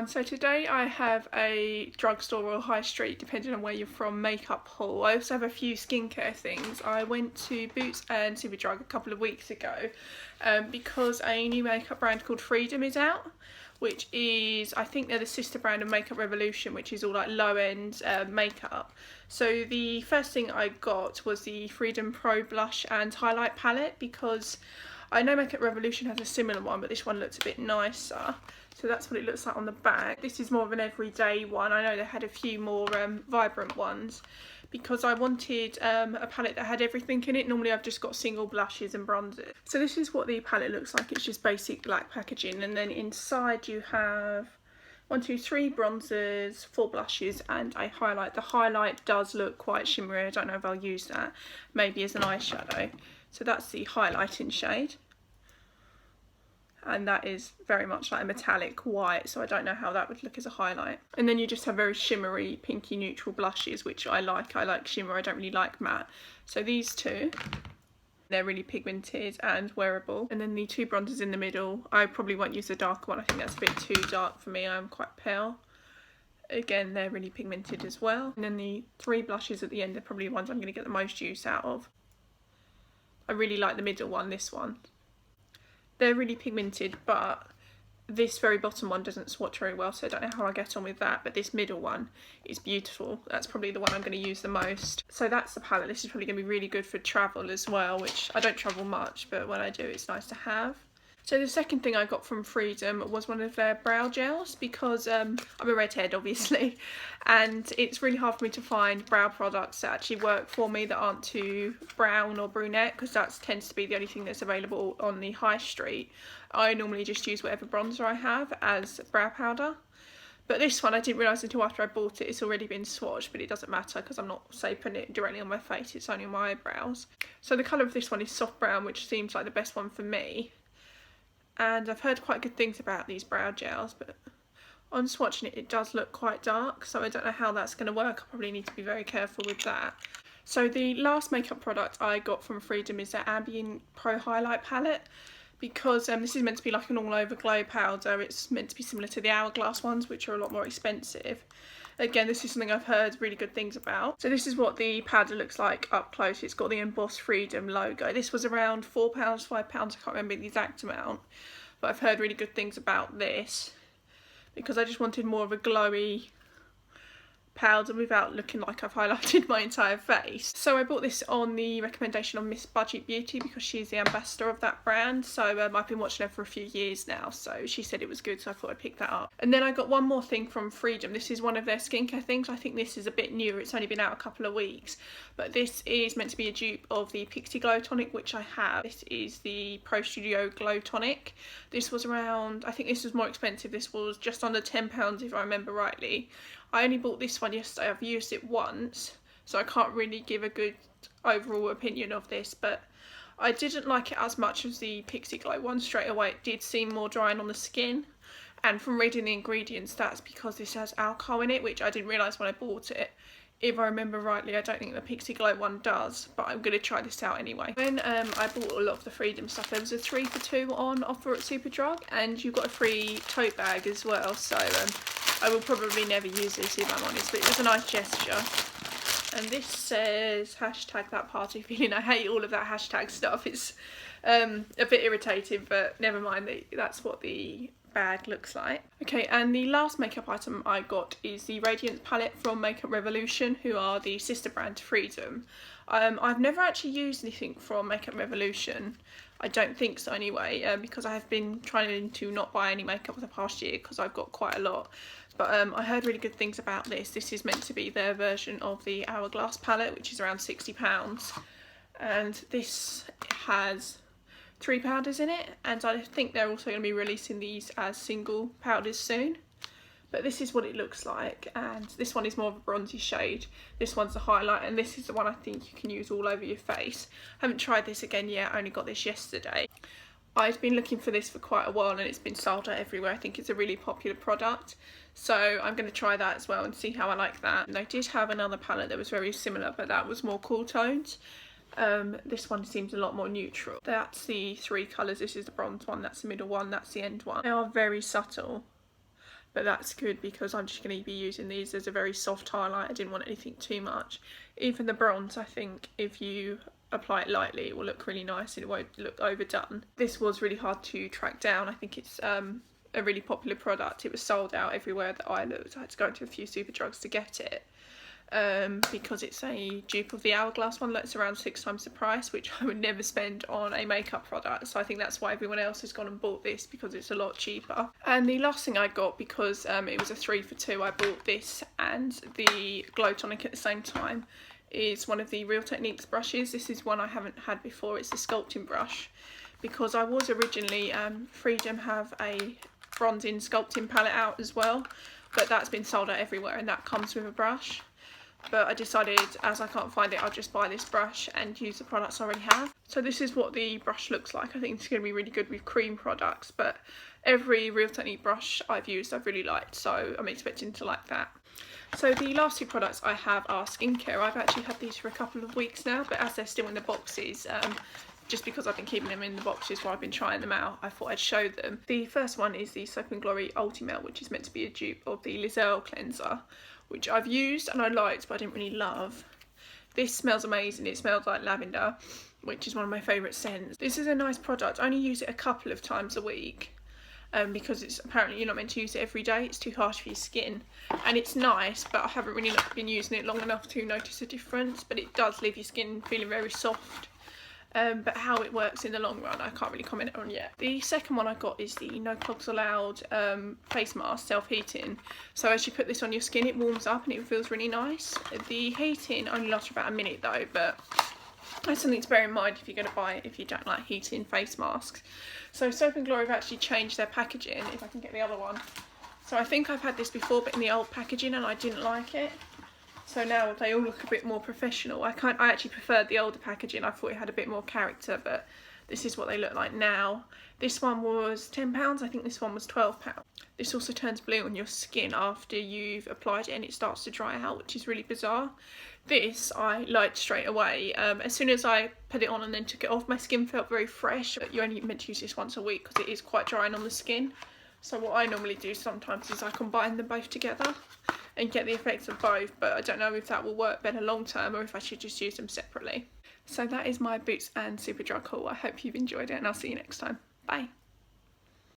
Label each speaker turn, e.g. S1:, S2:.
S1: So today I have a drugstore or high street, depending on where you're from, makeup haul. I also have a few skincare things. I went to Boots and Superdrug a couple of weeks ago because a new makeup brand called Freedom is out, which is, I think they're the sister brand of Makeup Revolution, which is all like low-end makeup. So the first thing I got was the Freedom Pro Blush and Highlight Palette, because I know Makeup Revolution has a similar one, but this one looks a bit nicer. So that's what it looks like on the back. This is more of an everyday one. I know they had a few more vibrant ones because I wanted a palette that had everything in it. Normally I've just got single blushes and bronzers. So this is what the palette looks like. It's just basic black packaging, and then inside you have 1, 2, 3 bronzers, 4 blushes and a highlight. The highlight does look quite shimmery. I don't know if I'll use that, maybe as an eyeshadow. So that's the highlighting shade. And that is very much like a metallic white, so I don't know how that would look as a highlight. And then you just have very shimmery pinky neutral blushes, which I like. I like shimmer, I don't really like matte. So these two, they're really pigmented and wearable. And then the 2 bronzers in the middle, I probably won't use the darker one. I think that's a bit too dark for me. I'm quite pale. Again, they're really pigmented as well. And then the 3 blushes at the end are probably the ones I'm going to get the most use out of. I really like the middle one, this one. They're really pigmented, but this very bottom one doesn't swatch very well, so I don't know how I get on with that, but this middle one is beautiful. That's probably the one I'm going to use the most. So that's the palette. This is probably going to be really good for travel as well, which I don't travel much, but when I do, it's nice to have. So the second thing I got from Freedom was one of their brow gels, because I'm a redhead obviously, and it's really hard for me to find brow products that actually work for me that aren't too brown or brunette, because that tends to be the only thing that's available on the high street. I normally just use whatever bronzer I have as brow powder. But this one I didn't realise until after I bought it, it's already been swatched, but it doesn't matter because I'm not, say, putting it directly on my face, it's only on my eyebrows. So the colour of this one is soft brown, which seems like the best one for me. And I've heard quite good things about these brow gels, but on swatching it, it does look quite dark, so I don't know how that's going to work. I probably need to be very careful with that. So the last makeup product I got from Freedom is their Ambient Pro Highlight Palette, because this is meant to be like an all-over glow powder. It's meant to be similar to the Hourglass ones, which are a lot more expensive. Again, this is something I've heard really good things about. So this is what the powder looks like up close. It's got the embossed Freedom logo. This was around £4, £5, I can't remember the exact amount. But I've heard really good things about this because I just wanted more of a glowy powder without looking like I've highlighted my entire face. So I bought this on the recommendation of Miss Budget Beauty because she's the ambassador of that brand. So I've been watching her for a few years now, so she said it was good, so I thought I'd pick that up. And then I got one more thing from Freedom. This is one of their skincare things. I think this is a bit newer, it's only been out a couple of weeks, but this is meant to be a dupe of the Pixi Glow Tonic, which I have. This is the Pro Studio Glow Tonic. This was around, I think this was more expensive, this was just under £10 if I remember rightly. I only bought this one yesterday. I've used it once, so I can't really give a good overall opinion of this, but I didn't like it as much as the Pixi Glow one straight away. It did seem more drying on the skin, and from reading the ingredients, that's because this has alcohol in it, which I didn't realise when I bought it. If I remember rightly, I don't think the Pixi Glow one does, but I'm going to try this out anyway. When I bought a lot of the Freedom stuff, there was a 3 for 2 on offer at Superdrug, and you got a free tote bag as well, so I will probably never use this if I'm honest, but it was a nice gesture. And this says hashtag that party feeling. I hate all of that hashtag stuff. It's a bit irritating, but never mind, that's what the bag looks like. Okay, and the last makeup item I got is the Radiance palette from Makeup Revolution, who are the sister brand to Freedom. I've never actually used anything from Makeup Revolution. I don't think so anyway, because I have been trying to not buy any makeup for the past year because I've got quite a lot. But I heard really good things about this. This is meant to be their version of the Hourglass palette, which is around £60. And this has 3 powders in it, and I think they're also going to be releasing these as single powders soon. But this is what it looks like, and this one is more of a bronzy shade. This one's the highlight, and this is the one I think you can use all over your face. I haven't tried this again yet, I only got this yesterday. I've been looking for this for quite a while and it's been sold out everywhere. I think it's a really popular product, so I'm going to try that as well and see how I like that. And I did have another palette that was very similar, but that was more cool tones. This one seems a lot more neutral. That's the 3 colours. This is the bronze one, that's the middle one, that's the end one. They are very subtle. but that's good because I'm just going to be using these as a very soft highlight. I didn't want anything too much. Even the bronze, I think if you apply it lightly, it will look really nice and it won't look overdone. This was really hard to track down. I think it's a really popular product. It was sold out everywhere that I looked. I had to go into a few Superdrugs to get it. Because it's a dupe of the Hourglass one that's around 6 times the price, which I would never spend on a makeup product, so I think that's why everyone else has gone and bought this, because it's a lot cheaper. And the last thing I got, because it was a 3 for 2, I bought this and the Glow Tonic at the same time, is one of the Real Techniques brushes. This is one I haven't had before. It's the sculpting brush, because I was originally Freedom have a bronzing sculpting palette out as well, but that's been sold out everywhere and that comes with a brush. But I decided, as I can't find it, I'll just buy this brush and use the products I already have. So this is what the brush looks like. I think it's going to be really good with cream products, but every Real Technique brush I've used I've really liked, so I'm expecting to like that. So the last 2 products I have are skincare. I've actually had these for a couple of weeks now, but as they're still in the boxes, just because I've been keeping them in the boxes while I've been trying them out, I thought I'd show them. The first one is the Soap & Glory Ultimate, which is meant to be a dupe of the Lizelle cleanser, which I've used and I liked, but I didn't really love. This smells amazing. It smells like lavender, which is one of my favourite scents. This is a nice product. I only use it a couple of times a week, because it's apparently you're not meant to use it every day. It's too harsh for your skin, and it's nice, but I haven't really been using it long enough to notice a difference. But it does leave your skin feeling very soft. But how it works in the long run I can't really comment on yet. The second one I got is the No Clogs Allowed face mask, self-heating. So as you put this on your skin, it warms up and it feels really nice. The heating only lasts for about a minute though, but that's something to bear in mind if you're going to buy it if you don't like heating face masks. So Soap & Glory have actually changed their packaging, if I can get the other one. So I think I've had this before but in the old packaging and I didn't like it. So now they all look a bit more professional. I actually preferred the older packaging. I thought it had a bit more character, but this is what they look like now. This one was £10. I think this one was £12. This also turns blue on your skin after you've applied it and it starts to dry out, which is really bizarre. This I liked straight away. As soon as I put it on and then took it off, my skin felt very fresh. You're only meant to use this once a week because it is quite drying on the skin. So what I normally do sometimes is I combine them both together and get the effects of both, but I don't know if that will work better long term or if I should just use them separately. So that is my Boots and Superdrug haul. I hope you've enjoyed it and I'll see you next time. Bye.